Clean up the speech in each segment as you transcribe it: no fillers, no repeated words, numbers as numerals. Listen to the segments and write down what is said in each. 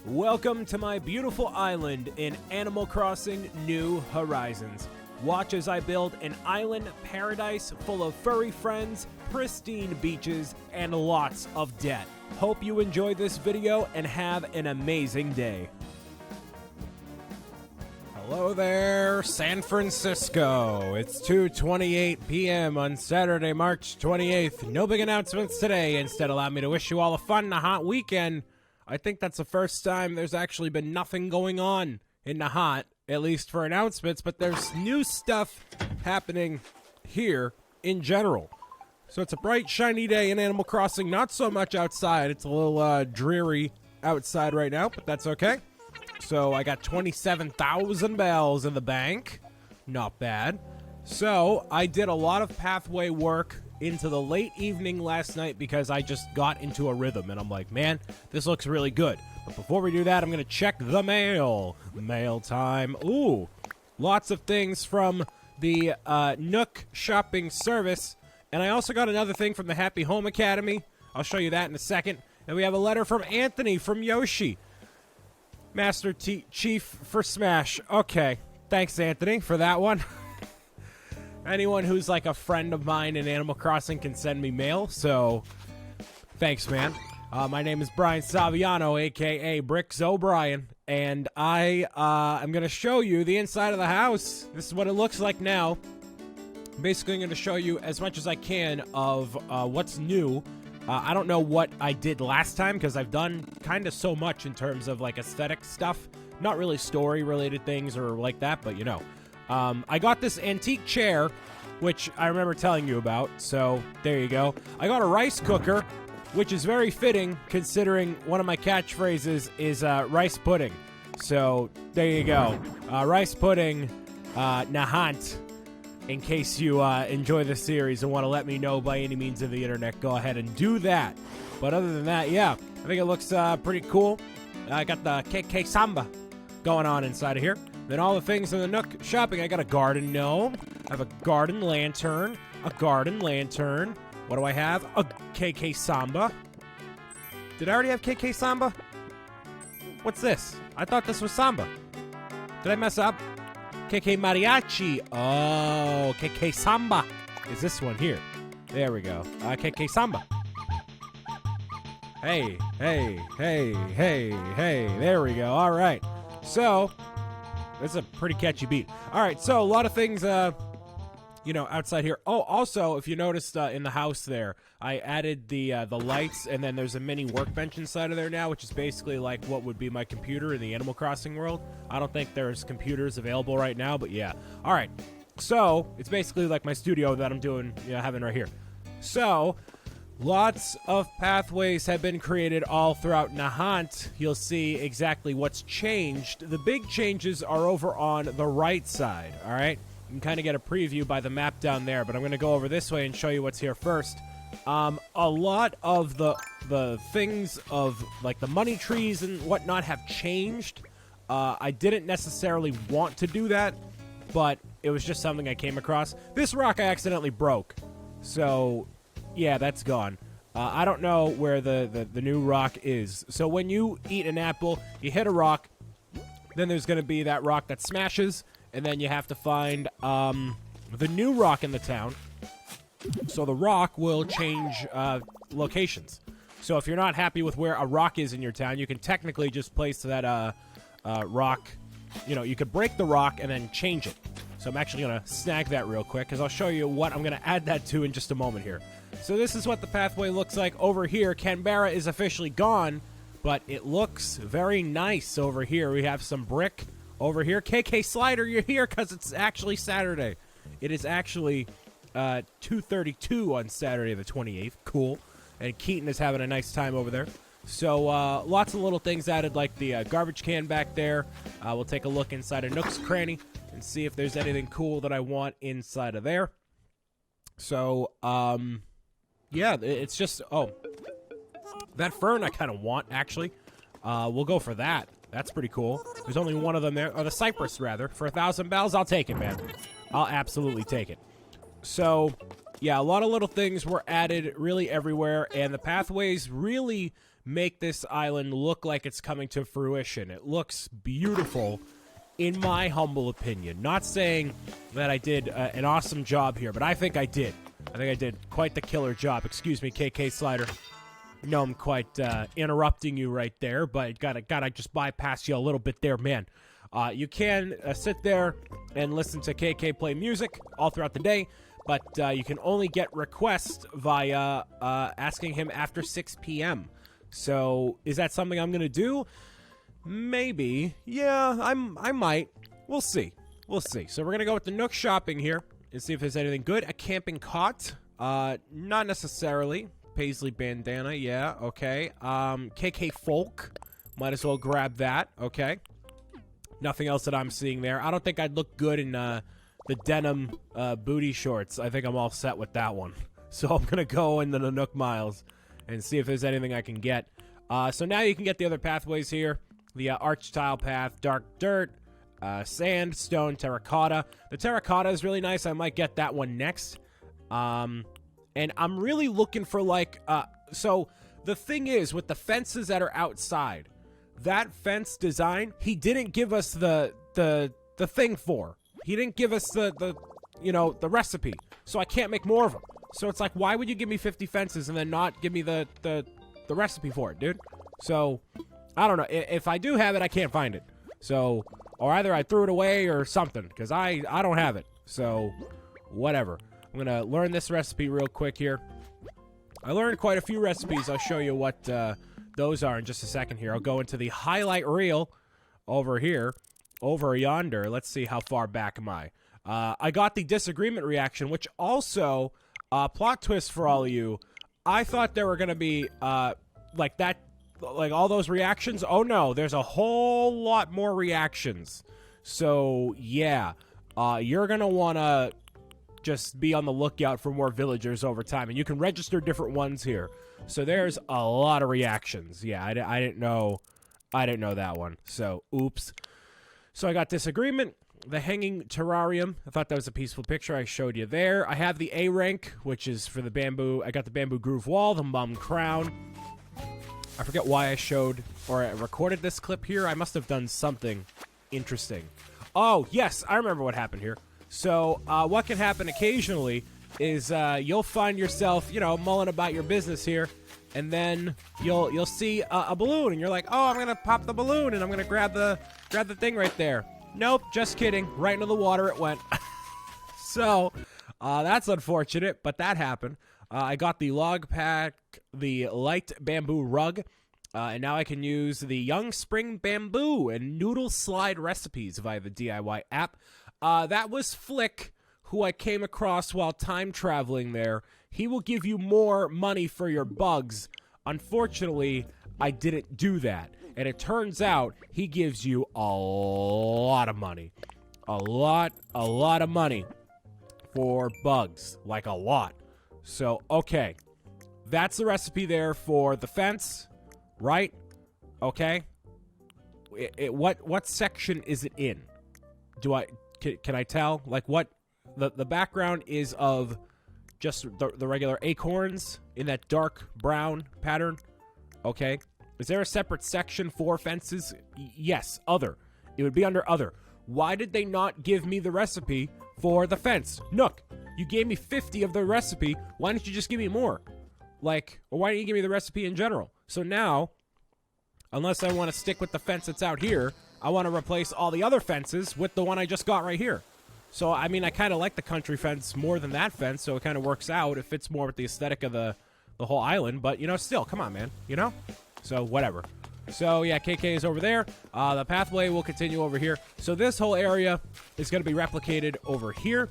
Welcome to my beautiful island in Animal Crossing New Horizons. Watch as I build an island paradise full of furry friends, pristine beaches, and lots of debt. Hope you enjoy this video and have an amazing day. Hello there, San Francisco. It's 2:28 p.m. on Saturday, March 28th. No big announcements today. Instead, allow me to wish you all a fun and a hot weekend. I think that's the first time there's actually been nothing going on in the hot, at least for announcements, but there's new stuff happening here in general. So it's a bright, shiny day in Animal Crossing, not so much outside. It's a little dreary outside right now, but that's okay. So I got 27,000 bells in the bank. Not bad. So I did a lot of pathway work into the late evening last night because I just got into a rhythm and I'm like, man, this looks really good. But before we do that, I'm going to check the mail. Mail time. Ooh, lots of things from the Nook Shopping service. And I also got another thing from the Happy Home Academy. I'll show you that in a second. And we have a letter from Anthony from Yoshi. Master Chief for Smash. Okay, thanks Anthony for that one. Anyone who's like a friend of mine in Animal Crossing can send me mail, so thanks, man. My name is Brian Saviano, a.k.a. BricksOBrian, and I'm going to show you the inside of the house. This is what it looks like now. Basically, I'm going to show you as much as I can of what's new. I don't know what I did last time, because I've done kind of so much in terms of like aesthetic stuff. Not really story-related things or like that, but you know. I got this antique chair, which I remember telling you about, so there you go. I got a rice cooker, which is very fitting considering one of my catchphrases is rice pudding. So there you go. Rice pudding, Nahant. In case you enjoy this series and want to let me know by any means of the internet, go ahead and do that. But other than that, yeah, I think it looks pretty cool. I got the KK Samba going on inside of here. Then all the things in the Nook Shopping. I got a garden gnome. I have a garden lantern. A garden lantern. What do I have? A KK Samba. Did I already have KK Samba? What's this? I thought this was Samba. Did I mess up? KK Mariachi. Oh, KK Samba is this one here. There we go. KK Samba. Hey, hey, hey, hey, hey. There we go. All right. So, it's a pretty catchy beat. All right, so a lot of things, outside here. Oh, also, if you noticed in the house there, I added the lights, and then there's a mini workbench inside of there now, which is basically like what would be my computer in the Animal Crossing world. I don't think there's computers available right now, but yeah. All right, so it's basically like my studio that I'm doing, having right here. So, lots of pathways have been created all throughout Nahant. You'll see exactly what's changed. The big changes are over on the right side, all right? You can kind of get a preview by the map down there, but I'm going to go over this way and show you what's here first. A lot of the things of, like, the money trees and whatnot have changed. I didn't necessarily want to do that, but it was just something I came across. This rock I accidentally broke, so yeah, that's gone. I don't know where the new rock is. So when you eat an apple, you hit a rock, then there's going to be that rock that smashes, and then you have to find the new rock in the town. So the rock will change locations. So if you're not happy with where a rock is in your town, you can technically just place that rock. You could break the rock and then change it. So I'm actually going to snag that real quick, because I'll show you what I'm going to add that to in just a moment here. So this is what the pathway looks like over here. Canberra is officially gone, but it looks very nice over here. We have some brick over here. KK Slider, you're here because it's actually Saturday. It is actually 2:32 on Saturday the 28th. Cool. And Keaton is having a nice time over there. So lots of little things added, like the garbage can back there. We'll take a look inside of Nook's Cranny and see if there's anything cool that I want inside of there. So, yeah, it's just, that fern I kind of want, actually. We'll go for that. That's pretty cool. There's only one of them there, or the cypress, rather. For 1,000 bells, I'll take it, man. I'll absolutely take it. So, yeah, a lot of little things were added really everywhere, and the pathways really make this island look like it's coming to fruition. It looks beautiful, in my humble opinion. Not saying that I did an awesome job here, but I think I did. I think I did quite the killer job. Excuse me, KK Slider. No, I'm quite interrupting you right there, but gotta just bypass you a little bit there, man. You can sit there and listen to KK play music all throughout the day, but you can only get requests via asking him after 6 p.m. So, is that something I'm gonna do? Maybe. Yeah, I might. We'll see. We'll see. So we're gonna go with the Nook Shopping here and see if there's anything good. A camping cot? Not necessarily. Paisley bandana, yeah, okay. KK Folk, might as well grab that, okay. Nothing else that I'm seeing there. I don't think I'd look good in the denim booty shorts. I think I'm all set with that one. So I'm going to go into the Nook Miles and see if there's anything I can get. So now you can get the other pathways here. The arch tile path, dark dirt, sand, stone, terracotta. The terracotta is really nice. I might get that one next. And I'm really looking for, like, so the thing is, with the fences that are outside, that fence design, he didn't give us the thing for. He didn't give us the recipe. So I can't make more of them. So it's like, why would you give me 50 fences and then not give me the recipe for it, dude? So, I don't know. If I do have it, I can't find it. So, or either I threw it away or something, because I don't have it. So, whatever. I'm going to learn this recipe real quick here. I learned quite a few recipes. I'll show you what those are in just a second here. I'll go into the highlight reel over here, over yonder. Let's see how far back am I. I got the disagreement reaction, which also, plot twist for all of you, I thought there were going to be, like that, like all those reactions. Oh no, there's a whole lot more reactions. So, yeah, you're going to want to just be on the lookout for more villagers over time, and you can register different ones here. So there's a lot of reactions. Yeah, I didn't know that one. So oops. So I got disagreement, the hanging terrarium. I thought that was a peaceful picture. I showed you there. I have the A rank, which is for the bamboo. I got the bamboo groove wall, the mum crown. I forget why I showed or I recorded this clip here. I must have done something interesting. Oh yes, I remember what happened here. So, what can happen occasionally is you'll find yourself, mulling about your business here, and then you'll see a balloon, and you're like, oh, I'm gonna pop the balloon, and I'm gonna grab the thing right there. Nope, just kidding. Right into the water it went. So, that's unfortunate, but that happened. I got the log pack, the light bamboo rug, and now I can use the young spring bamboo and noodle slide recipes via the DIY app. That was Flick, who I came across while time traveling there. He will give you more money for your bugs. Unfortunately, I didn't do that. And it turns out he gives you a lot of money. A lot of money for bugs. Like a lot. So, okay. That's the recipe there for the fence, right? Okay. What section is it in? Can I tell? Like what the background is of just the regular acorns in that dark brown pattern? Okay. Is there a separate section for fences? Yes, other. It would be under other. Why did they not give me the recipe for the fence? Nook, you gave me 50 of the recipe. Why didn't you just give me more? Like, or why didn't you give me the recipe in general? So now, unless I want to stick with the fence that's out here, I want to replace all the other fences with the one I just got right here. So, I mean, I kind of like the country fence more than that fence, so it kind of works out. It fits more with the aesthetic of the whole island, but, still, come on, man, So, whatever. So, yeah, KK is over there. The pathway will continue over here. So, this whole area is going to be replicated over here.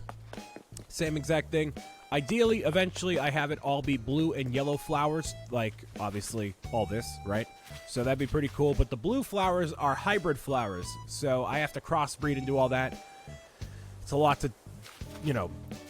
Same exact thing. Ideally, eventually, I have it all be blue and yellow flowers, like, obviously, all this, right? So that'd be pretty cool, but the blue flowers are hybrid flowers, so I have to crossbreed and do all that. It's a lot to,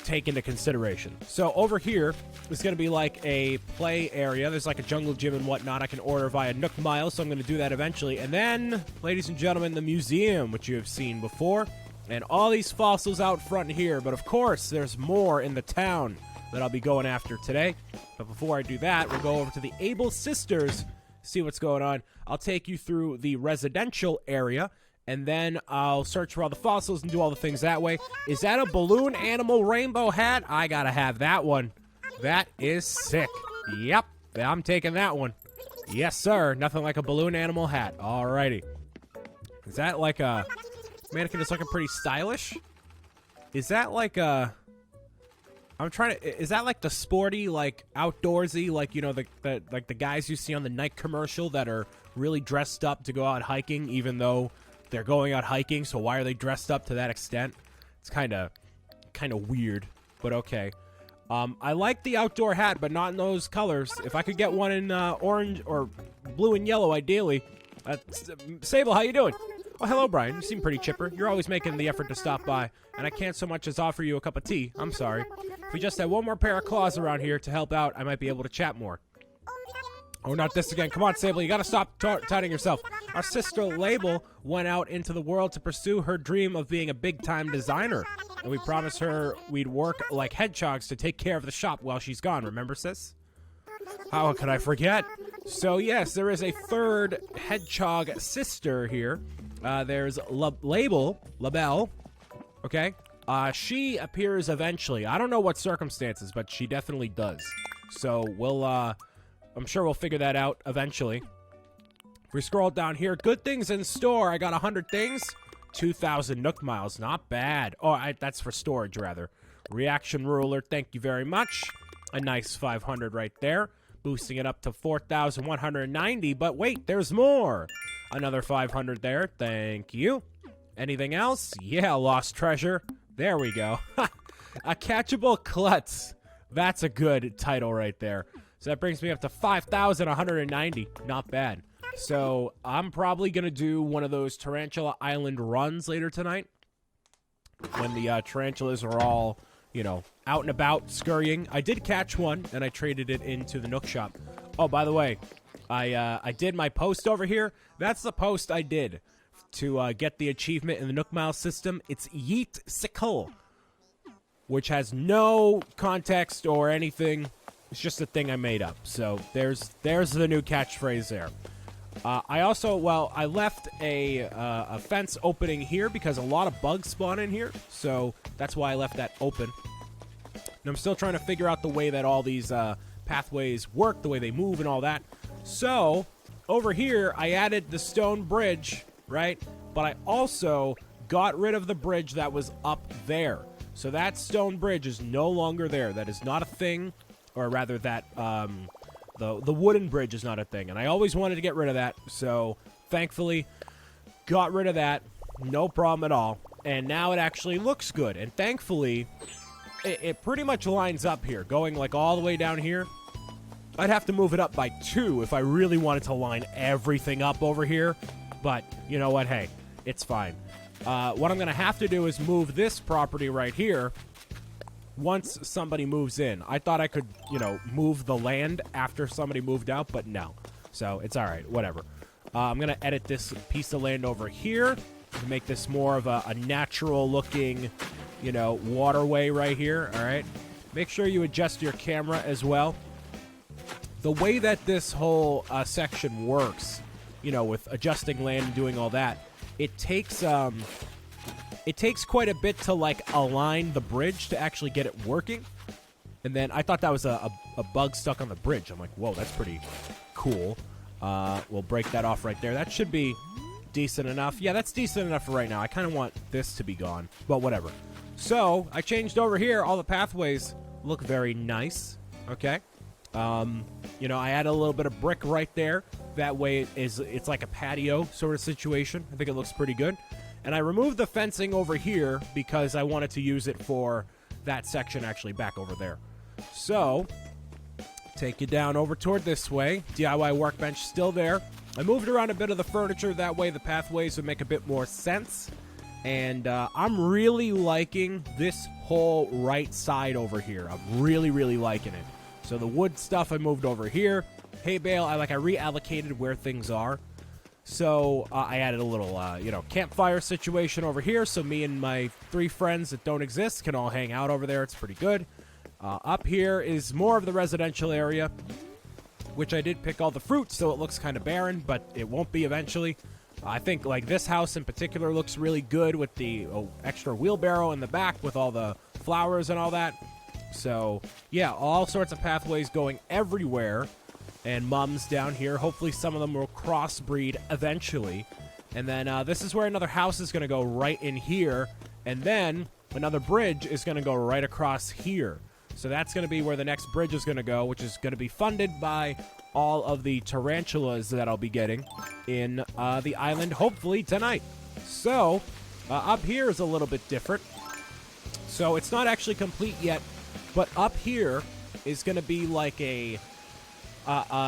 take into consideration. So over here is going to be like a play area. There's like a jungle gym and whatnot I can order via Nook Miles, so I'm going to do that eventually. And then, ladies and gentlemen, the museum, which you have seen before. And all these fossils out front here. But, of course, there's more in the town that I'll be going after today. But before I do that, we'll go over to the Able Sisters see what's going on. I'll take you through the residential area, and then I'll search for all the fossils and do all the things that way. Is that a balloon animal rainbow hat? I gotta have that one. That is sick. Yep, I'm taking that one. Yes, sir. Nothing like a balloon animal hat. Alrighty. Is that like a... Mannequin is looking pretty stylish. Is that like a... I'm trying to... Is that like the sporty, like outdoorsy, like, you know, the guys you see on the Nike commercial that are really dressed up to go out hiking, even though they're going out hiking, so why are they dressed up to that extent? It's kind of weird, but okay. I like the outdoor hat, but not in those colors. If I could get one in orange or blue and yellow, ideally. Sable, how you doing? Oh, hello, Brian. You seem pretty chipper. You're always making the effort to stop by, and I can't so much as offer you a cup of tea. I'm sorry. If we just had one more pair of claws around here to help out, I might be able to chat more. Oh, not this again. Come on, Sable. You gotta stop touting yourself. Our sister Label went out into the world to pursue her dream of being a big-time designer. And we promised her we'd work like hedgehogs to take care of the shop while she's gone. Remember, sis? How could I forget? So, yes, there is a third hedgehog sister here. There's Label, okay? She appears eventually. I don't know what circumstances, but she definitely does. So, I'm sure we'll figure that out eventually. If we scroll down here, good things in store. I got 100 things. 2,000 Nook miles. Not bad. Oh, that's for storage, rather. Reaction ruler, thank you very much. A nice 500 right there. Boosting it up to 4,190. But wait, there's more. Another 500 there. Thank you. Anything else? Yeah, lost treasure. There we go. A catchable klutz. That's a good title right there. So that brings me up to 5,190. Not bad. So I'm probably going to do one of those Tarantula Island runs later tonight. When the tarantulas are all, you know, out and about scurrying. I did catch one, and I traded it into the Nook shop. Oh, by the way, I did my post over here. That's the post I did to get the achievement in the Nook Mile system. It's Yeet Sickle, which has no context or anything. It's just a thing I made up. So there's the new catchphrase there. I also, I left a fence opening here because a lot of bugs spawn in here. So that's why I left that open. And I'm still trying to figure out the way that all these pathways work, the way they move and all that. So over here, I added the stone bridge, right? But I also got rid of the bridge that was up there. So that stone bridge is no longer there. That is not a thing. Or rather that the wooden bridge is not a thing. And I always wanted to get rid of that. So thankfully got rid of that. No problem at all. And now it actually looks good. And thankfully it pretty much lines up here. Going like all the way down here. I'd have to move it up by 2 if I really wanted to line everything up over here. But you know what? Hey, it's fine. What I'm going to have to do is move this property right here once somebody moves in. I thought I could, you know, move the land after somebody moved out, but no. So it's all right, whatever. I'm going to edit this piece of land over here to make this more of a natural-looking, you know, waterway right here, all right? Make sure you adjust your camera as well. The way that this whole section works, you know, with adjusting land and doing all that, it takes quite a bit to, like, align the bridge to actually get it working. And then I thought that was a bug stuck on the bridge. I'm like, whoa, that's pretty cool. We'll break that off right there. That should be decent enough. Yeah, that's decent enough for right now. I kind of want this to be gone, but whatever. So I changed over here. All the pathways look very nice. Okay. You know, I added a little bit of brick right there. That way it's like a patio sort of situation. I think it looks pretty good. And I removed the fencing over here because I wanted to use it for that section actually back over there. So, take you down over toward this way. DIY workbench still there. I moved around a bit of the furniture. That way the pathways would make a bit more sense. And I'm really liking this whole right side over here. I'm really, really liking it. So the wood stuff I moved over here. Hay bale, I reallocated where things are. So I added a little, you know, campfire situation over here. So me and my 3 friends that don't exist can all hang out over there. It's pretty good. Up here is more of the residential area. which I did pick all the fruit, so it looks kind of barren, but it won't be eventually. I think like this house in particular looks really good with the extra wheelbarrow in the back with all the flowers and all that. So yeah, all sorts of pathways going everywhere, and mums down here. Hopefully some of them will crossbreed eventually. And then this is where another house is going to go right in here, and then another bridge is going to go right across here. So that's going to be where the next bridge is going to go, which is going to be funded by all of the tarantulas that I'll be getting in the island, hopefully tonight. So up here is a little bit different. So it's not actually complete yet, but up here is going to be like a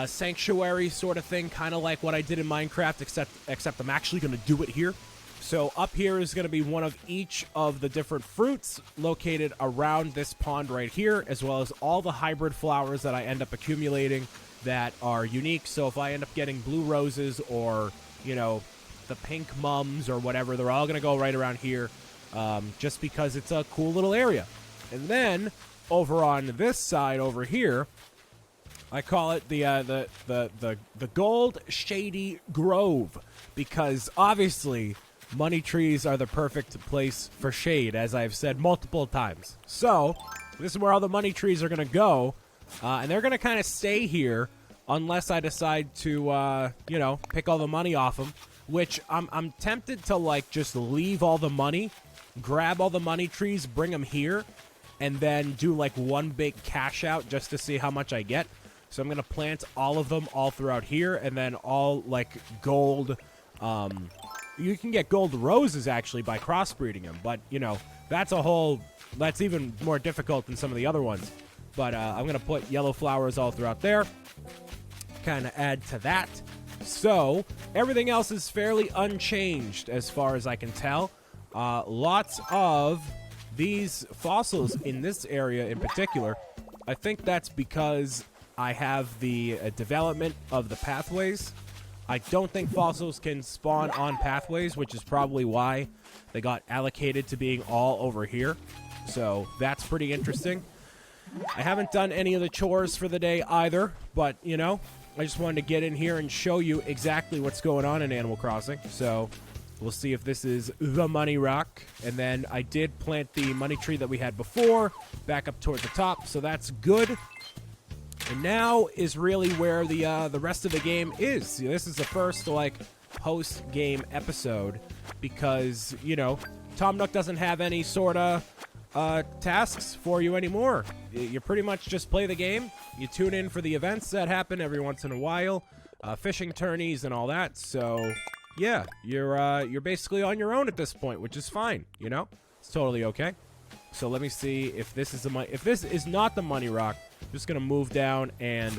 sanctuary sort of thing, kind of like what I did in Minecraft, except I'm actually going to do it here. So up here is going to be one of each of the different fruits located around this pond right here, as well as all the hybrid flowers that I end up accumulating that are unique. So if I end up getting blue roses or, you know, the pink mums or whatever, they're all going to go right around here, just because it's a cool little area. And then over on this side over here, I call it the Gold Shady Grove, because obviously money trees are the perfect place for shade, as I've said multiple times. So this is where all the money trees are going to go, and they're going to kind of stay here unless I decide to, you know, pick all the money off them, which I'm tempted to, like, just leave all the money, grab all the money trees, bring them here, and then do, like, one big cash out just to see how much I get. So I'm going to plant all of them all throughout here, and then all, like, gold, you can get gold roses, actually, by crossbreeding them. But, you know, that's even more difficult than some of the other ones. But I'm going to put yellow flowers all throughout there. Kind of add to that. So everything else is fairly unchanged as far as I can tell. Lots of these fossils in this area in particular. I think that's because I have the development of the pathways. I don't think fossils can spawn on pathways, which is probably why they got allocated to being all over here. So that's pretty interesting. I haven't done any of the chores for the day either, but, you know, I just wanted to get in here and show you exactly what's going on in Animal Crossing. So we'll see if this is the money rock. And then I did plant the money tree that we had before back up towards the top, so that's good. And now is really where the rest of the game is. This is the first, like, post-game episode because, you know, Tom Nook doesn't have any sort of tasks for you anymore. You pretty much just play the game. You tune in for the events that happen every once in a while, fishing tourneys and all that. So, yeah, you're basically on your own at this point, which is fine, you know? It's totally okay. So let me see if this is if this is not the money rock. I'm just going to move down and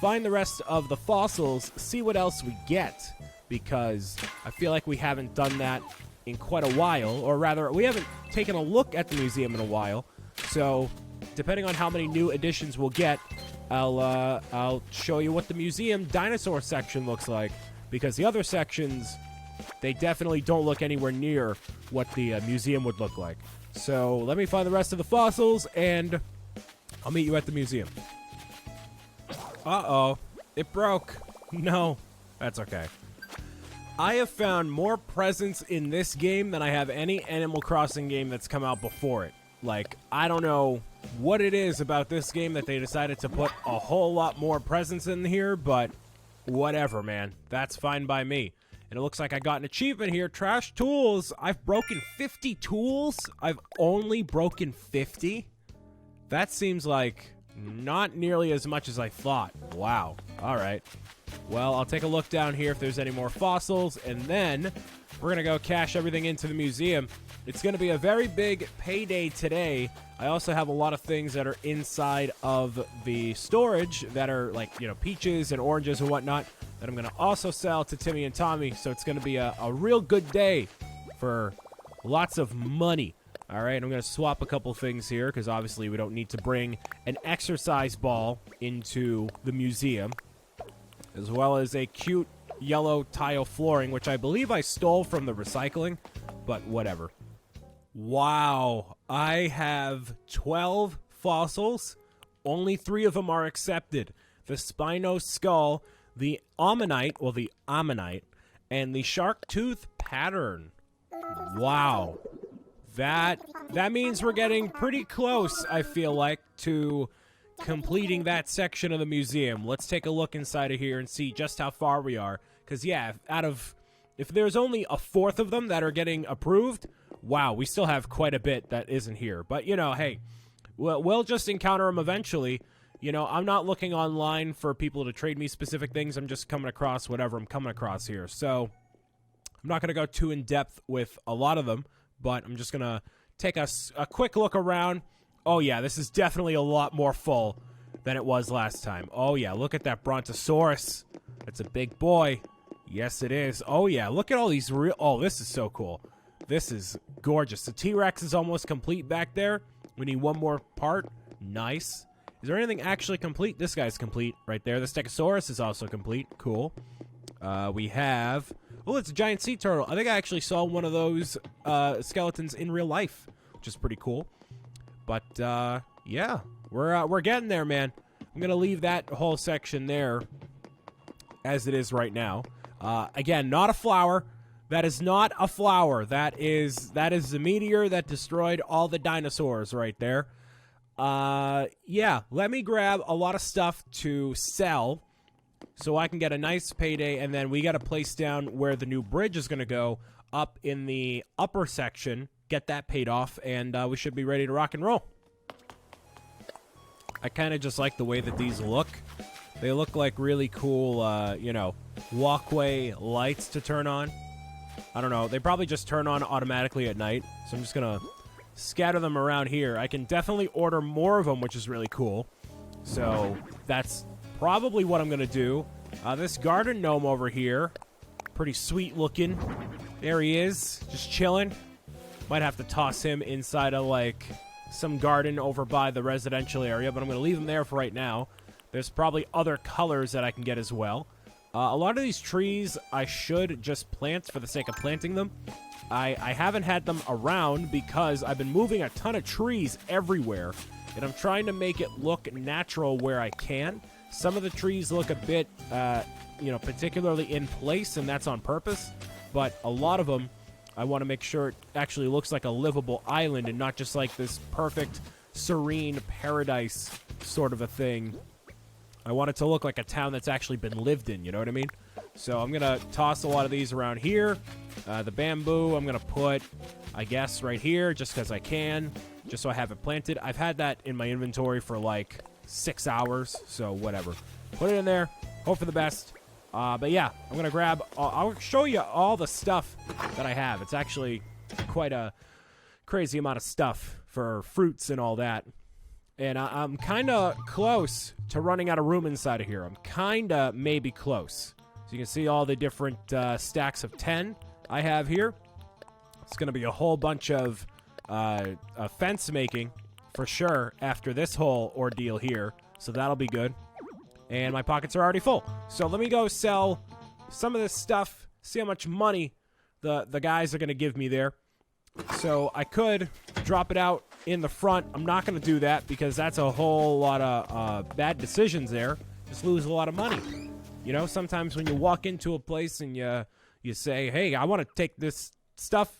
find the rest of the fossils, see what else we get, because I feel like we haven't done that in quite a while, or rather, we haven't taken a look at the museum in a while. So, depending on how many new additions we'll get, I'll show you what the museum dinosaur section looks like, because the other sections, they definitely don't look anywhere near what the museum would look like. So, let me find the rest of the fossils, and I'll meet you at the museum. Uh-oh. It broke. No. That's okay. I have found more presents in this game than I have any Animal Crossing game that's come out before it. Like, I don't know what it is about this game that they decided to put a whole lot more presents in here, but whatever, man. That's fine by me. And it looks like I got an achievement here. Trash tools. I've broken 50 tools? I've only broken 50? That seems like not nearly as much as I thought. Wow. All right. Well, I'll take a look down here if there's any more fossils, and then we're going to go cash everything into the museum. It's going to be a very big payday today. I also have a lot of things that are inside of the storage that are like, you know, peaches and oranges and whatnot that I'm going to also sell to Timmy and Tommy. So it's going to be a real good day for lots of money. All right, I'm going to swap a couple things here because obviously we don't need to bring an exercise ball into the museum, as well as a cute yellow tile flooring, which I believe I stole from the recycling, but whatever. Wow, I have 12 fossils. Only 3 of them are accepted. the Spino Skull, the Ammonite, and the Shark Tooth Pattern. Wow. That means we're getting pretty close, I feel like, to completing that section of the museum. Let's take a look inside of here and see just how far we are. Because, yeah, if there's only a fourth of them that are getting approved, wow, we still have quite a bit that isn't here. But, you know, hey, we'll just encounter them eventually. You know, I'm not looking online for people to trade me specific things. I'm just coming across whatever I'm coming across here. So, I'm not going to go too in-depth with a lot of them, but I'm just going to take a quick look around. Oh, yeah, this is definitely a lot more full than it was last time. Oh, yeah, look at that Brontosaurus. That's a big boy. Yes, it is. Oh, yeah, look at all these real... Oh, this is so cool. This is gorgeous. The T-Rex is almost complete back there. We need one more part. Nice. Is there anything actually complete? This guy's complete right there. The Stegosaurus is also complete. Cool. We have... Oh, it's a giant sea turtle. I think I actually saw one of those skeletons in real life, which is pretty cool. But, yeah, we're getting there, man. I'm going to leave that whole section there as it is right now. Again, not a flower. That is not a flower. That is the meteor that destroyed all the dinosaurs right there. Yeah, let me grab a lot of stuff to sell so I can get a nice payday, and then we got to place down where the new bridge is going to go up in the upper section, get that paid off, and we should be ready to rock and roll. I kind of just like the way that these look. They look like really cool, you know, walkway lights to turn on. I don't know. They probably just turn on automatically at night, so I'm just going to scatter them around here. I can definitely order more of them, which is really cool. So that's probably what I'm going to do. This garden gnome over here, pretty sweet looking. There he is, just chilling. Might have to toss him inside of, like, some garden over by the residential area, but I'm going to leave him there for right now. There's probably other colors that I can get as well. A lot of these trees I should just plant for the sake of planting them. I haven't had them around because I've been moving a ton of trees everywhere, and I'm trying to make it look natural where I can. Some of the trees look a bit, you know, particularly in place, and that's on purpose. But a lot of them, I want to make sure it actually looks like a livable island and not just like this perfect, serene paradise sort of a thing. I want it to look like a town that's actually been lived in, you know what I mean? So I'm going to toss a lot of these around here. The bamboo I'm going to put, I guess, right here just because I can, just so I have it planted. I've had that in my inventory for like 6 hours, so whatever. Put it in there. Hope for the best. But yeah, I'm going to grab... I'll show you all the stuff that I have. It's actually quite a crazy amount of stuff for fruits and all that. And I'm kind of close to running out of room inside of here. I'm kind of maybe close. So you can see all the different stacks of 10 I have here. It's going to be a whole bunch of fence making for sure after this whole ordeal here. So that'll be good. And my pockets are already full. So let me go sell some of this stuff, see how much money the guys are going to give me there. So I could drop it out in the front. I'm not going to do that because that's a whole lot of bad decisions there. Just lose a lot of money. You know, sometimes when you walk into a place and you say, hey, I want to take this stuff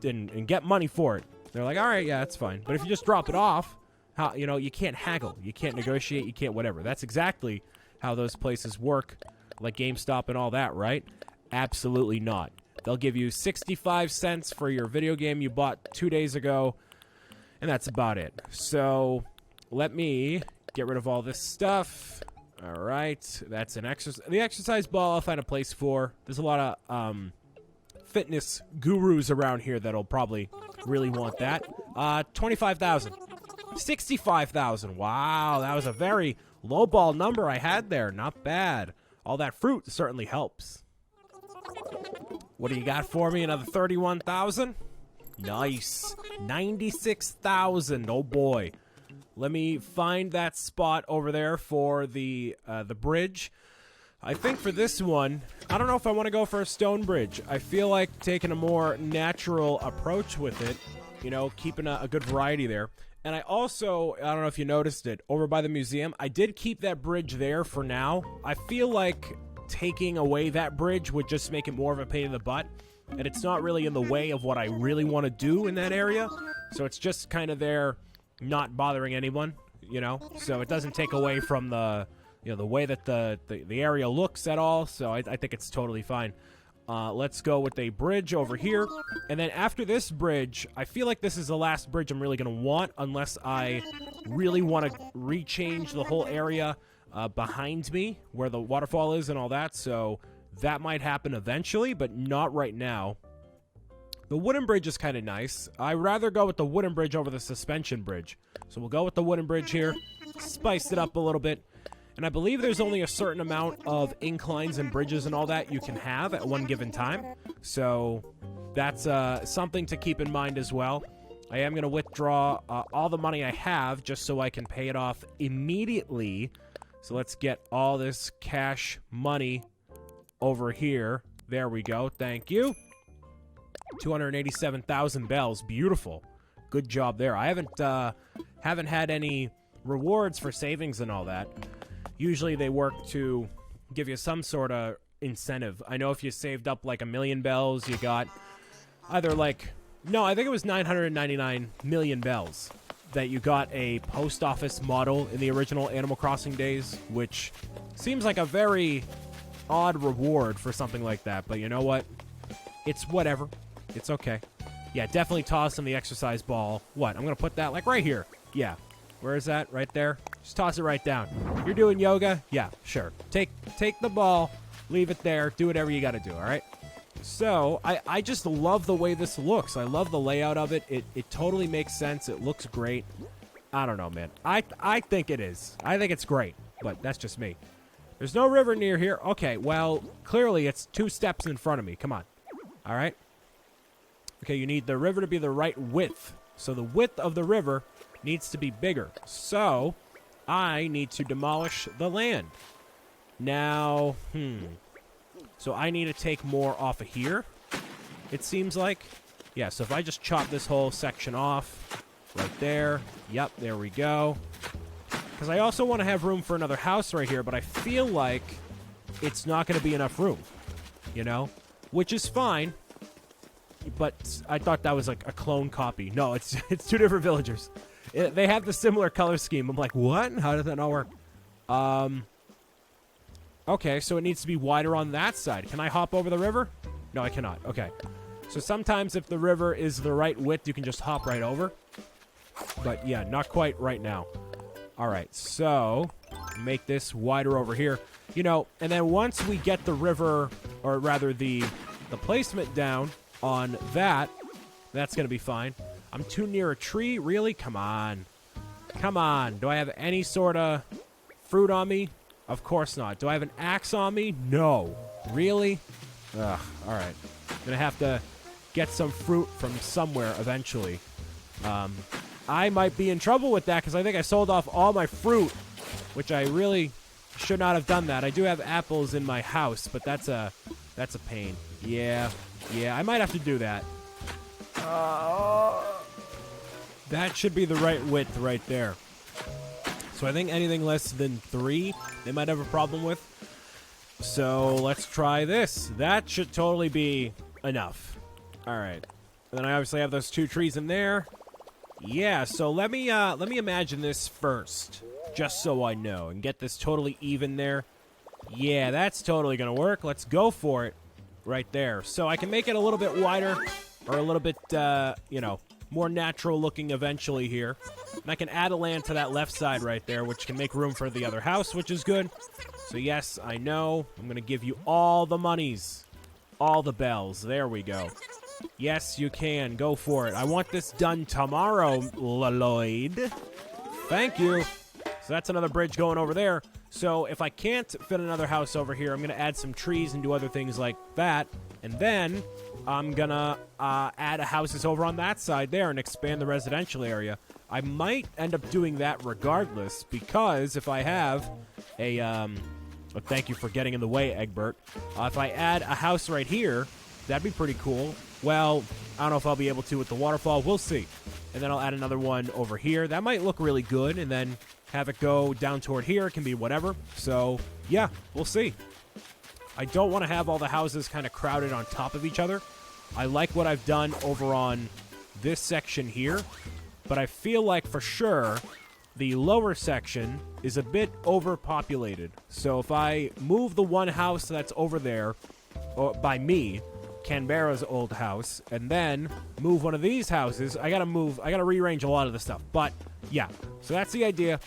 and get money for it. They're like, all right, yeah, that's fine. But if you just drop it off, you know, you can't haggle. You can't negotiate. You can't whatever. That's exactly how those places work, like GameStop and all that, right? Absolutely not. They'll give you 65 cents for your video game you bought 2 days ago, and that's about it. So let me get rid of all this stuff. All right, that's an exercise. The exercise ball I'll find a place for. There's a lot of fitness gurus around here that'll probably really want that. 25,000. 65,000. Wow, that was a very lowball number I had there. Not bad. All that fruit certainly helps. What do you got for me? Another 31,000? Nice. 96,000. Oh boy. Let me find that spot over there for the bridge. I think for this one, I don't know if I want to go for a stone bridge. I feel like taking a more natural approach with it, you know, keeping a good variety there. And I also, I don't know if you noticed it, over by the museum, I did keep that bridge there for now. I feel like taking away that bridge would just make it more of a pain in the butt. And it's not really in the way of what I really want to do in that area. So it's just kind of there, not bothering anyone, you know? So it doesn't take away from the, you know, the way that the area looks at all. So I think it's totally fine. Let's go with a bridge over here. And then after this bridge, I feel like this is the last bridge I'm really going to want unless I really want to rechange the whole area behind me where the waterfall is and all that. So that might happen eventually, but not right now. The wooden bridge is kind of nice. I'd rather go with the wooden bridge over the suspension bridge. So we'll go with the wooden bridge here. Spice it up a little bit. And I believe there's only a certain amount of inclines and bridges and all that you can have at one given time. So that's something to keep in mind as well. I am going to withdraw all the money I have just so I can pay it off immediately. So let's get all this cash money over here. There we go. Thank you. 287,000 bells. Beautiful. Good job there. I haven't had any rewards for savings and all that. Usually they work to give you some sort of incentive. I know if you saved up like 1 million bells, you got either like... No, I think it was 999 million bells that you got a post office model in the original Animal Crossing days, which seems like a very odd reward for something like that. But you know what? It's whatever. It's okay. Yeah, definitely toss him the exercise ball. What? I'm going to put that like right here. Yeah. Where is that? Right there? Just toss it right down. You're doing yoga? Yeah, sure. Take the ball, leave it there, do whatever you got to do, all right? So, I just love the way this looks. I love the layout of it. It totally makes sense. It looks great. I don't know, man. I think it is. I think it's great, but that's just me. There's no river near here. Okay, well, clearly it's 2 steps in front of me. Come on. All right? Okay, you need the river to be the right width. So the width of the river needs to be bigger. So I need to demolish the land. Now, so I need to take more off of here, it seems like. Yeah, so if I just chop this whole section off right there. Yep, there we go. Because I also want to have room for another house right here, but I feel like it's not going to be enough room, you know? Which is fine. But I thought that was like a clone copy. No, it's 2 different villagers. They have the similar color scheme. I'm like, what? How does that not work? Okay, so it needs to be wider on that side. Can I hop over the river? No, I cannot. Okay. So sometimes if the river is the right width, you can just hop right over. But yeah, not quite right now. All right, so make this wider over here. You know, and then once we get the river, or rather the placement down on that, that's going to be fine. I'm too near a tree? Really? Come on. Come on. Do I have any sort of fruit on me? Of course not. Do I have an axe on me? No. Really? Ugh. All right. I'm going to have to get some fruit from somewhere eventually. I might be in trouble with that because I think I sold off all my fruit, which I really should not have done that. I do have apples in my house, but that's a pain. Yeah. Yeah, I might have to do that. That should be the right width right there. So I think anything less than 3, they might have a problem with. So let's try this. That should totally be enough. All right. And then I obviously have those 2 trees in there. Yeah, so let me imagine this first, just so I know, and get this totally even there. Yeah, that's totally going to work. Let's go for it right there. So I can make it a little bit wider or a little bit, you know, more natural looking eventually here. And I can add a land to that left side right there, which can make room for the other house, which is good. So yes, I know. I'm going to give you all the monies. All the bells. There we go. Yes, you can. Go for it. I want this done tomorrow, Lloyd. Thank you. So that's another bridge going over there. So if I can't fit another house over here, I'm going to add some trees and do other things like that. And then I'm going to add houses over on that side there and expand the residential area. I might end up doing that regardless because if I have a... well, thank you for getting in the way, Egbert. If I add a house right here, that'd be pretty cool. Well, I don't know if I'll be able to with the waterfall. We'll see. and then I'll add another one over here. That might look really good, and then have it go down toward here. It can be whatever. So, yeah, we'll see. I don't want to have all the houses kind of crowded on top of each other. I like what I've done over on this section here, but I feel like for sure the lower section is a bit overpopulated. So if I move the one house that's over there by me, Canberra's old house, and then move one of these houses, I gotta rearrange a lot of the stuff. But yeah, so that's the idea.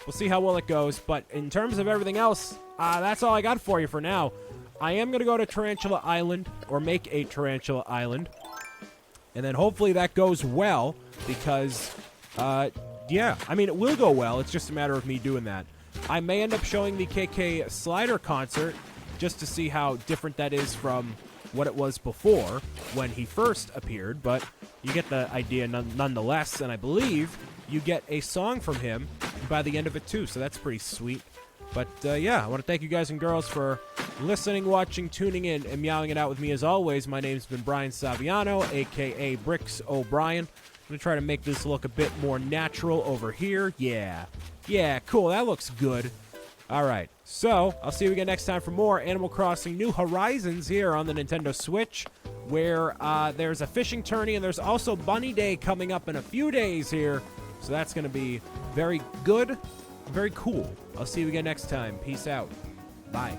We'll see how well it goes. But in terms of everything else, that's all I got for you for now. I am gonna go to Tarantula Island, or make a Tarantula Island, and then hopefully that goes well, because yeah, I mean, it will go well. It's just a matter of me doing that. I may end up showing the KK Slider concert just to see how different that is from what it was before when he first appeared, but you get the idea nonetheless, and I believe you get a song from him by the end of it too, so that's pretty sweet. But yeah, I want to thank you guys and girls for listening, watching, tuning in, and meowing it out with me as always. My name's been Brian Saviano, aka BricksOBrian. I'm going to try to make this look a bit more natural over here. Yeah, cool. That looks good. All right. So, I'll see you again next time for more Animal Crossing New Horizons here on the Nintendo Switch, where there's a fishing tourney, and there's also Bunny Day coming up in a few days here. So that's going to be very good, very cool. I'll see you again next time. Peace out. Bye.